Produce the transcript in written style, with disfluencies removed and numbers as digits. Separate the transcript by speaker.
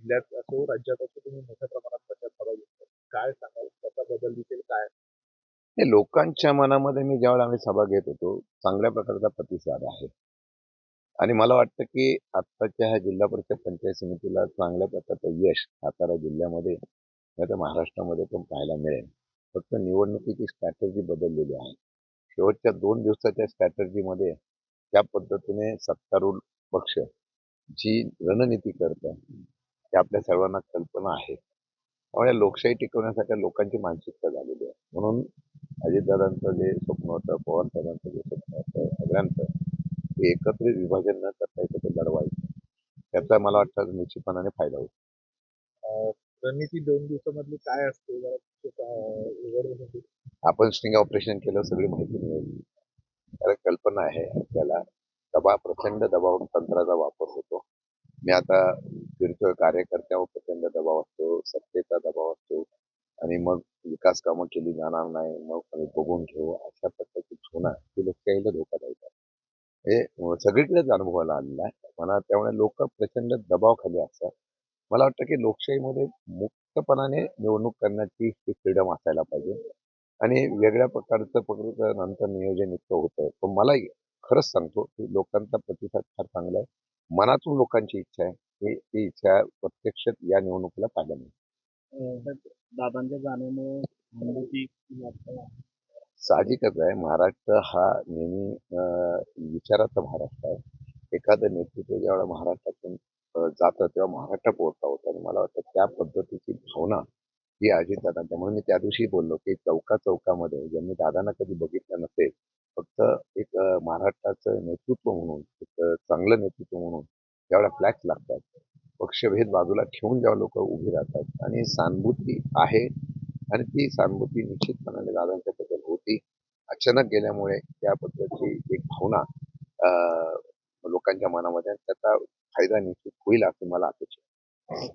Speaker 1: जिल्ह्यात असो, राज्यात असो तुम्ही मोठ्या प्रमाणात प्रचार सभा घेतल्या. काय सांगाल? त्याचा बदल दिसेल काय?
Speaker 2: हे लोकांच्या मनामध्ये मी ज्यावेळेला आम्ही सभा घेत होतो, चांगल्या प्रकारचा प्रतिसाद आहे. आणि मला वाटतं, की आत्ताच्या ह्या जिल्हा परिषद पंचायत समितीला चांगल्या प्रकारचं यश सातारा जिल्ह्यामध्ये नाहीतर महाराष्ट्रामध्ये पण पाहायला मिळेल. फक्त निवडणुकीची स्ट्रॅटेजी बदललेली आहे. शेवटच्या 2 दिवसाच्या स्ट्रॅटेजीमध्ये ज्या पद्धतीने सत्तारूढ पक्ष जी रणनीती करतं, ते आपल्या सर्वांना कल्पना आहे. त्यामुळे लोकशाही टिकवण्यासाठी लोकांची मानसिकता झालेली आहे. म्हणून अजितदादांचं जे स्वप्न होतं, पवारसाहेबांचं जे स्वप्न होतं, सगळ्यांचं ते एकत्रित विभाजन न करता एकत्र लढवायचं. त्याचा मला वाटतं निश्चितपणाने फायदा होईल.
Speaker 1: अ, रणनीती 2 दिवसामधली काय असते जरा उघड म्हणजे
Speaker 2: आपण स्टिंग ऑपरेशन केलं सगळी माहिती मिळेल. कारण कल्पना आहे आपल्याला प्रचंड दबाव तंत्राचा वापर होतो. मी आता फिरतोय कार्यकर्त्यावर प्रचंड दबाव असतो, सत्तेचा दबाव असतो आणि मग विकास कामं केली जाणार नाही, मग आम्ही बघून घेऊ अशा प्रकारची भावना ही लोकशाहीला धोकादायक आहे. हे सगळीकडेच अनुभवाला आलेला आहे. मला त्यामुळे लोक प्रचंड दबावाखाली असतात. मला वाटतं की लोकशाहीमध्ये मुक्तपणाने निवडणूक करण्याची ही फ्रीडम असायला पाहिजे आणि वेगळ्या प्रकारचं नंतर नियोजन इतकं होतं. पण मलाही खरंच सांगतो की लोकांचा प्रतिसाद फार चांगला आहे. मनातून लोकांची इच्छा आहे की ती इच्छा प्रत्यक्षात या निवडणुकीला पाहायला मिळेल.
Speaker 1: दादांच्या जाण्यामुळे अनुभूती वाटतं.
Speaker 2: साहजिकच आहे. महाराष्ट्र हा नेहमी विचाराचा महाराष्ट्र आहे. एखादं नेतृत्व ज्यावेळेला महाराष्ट्रातून जातं तेव्हा महाराष्ट्र पोहोचता होता आणि मला वाटतं त्या पद्धतीची भावना ही अजितदादांच्या म्हणून मी त्या दिवशी बोललो, की चौका-चौकामध्ये ज्यांनी दादांना कधी बघितलं नसेल, फक्त एक महाराष्ट्राचं नेतृत्व म्हणून, एक चांगलं नेतृत्व म्हणून ज्यावेळेला फ्लॅग्स लागतात, पक्षभेद बाजूला ठेवून जेव्हा लोकं उभी राहतात आणि सहानुभूती आहे आणि ती सहानुभूती निश्चितपणाने दादांच्याबद्दल होती. अचानक गेल्यामुळे त्याबद्दलची एक भावना लोकांच्या मनामध्ये आणि त्याचा फायदा निश्चित होईल असं मला अपेक्षित आहे.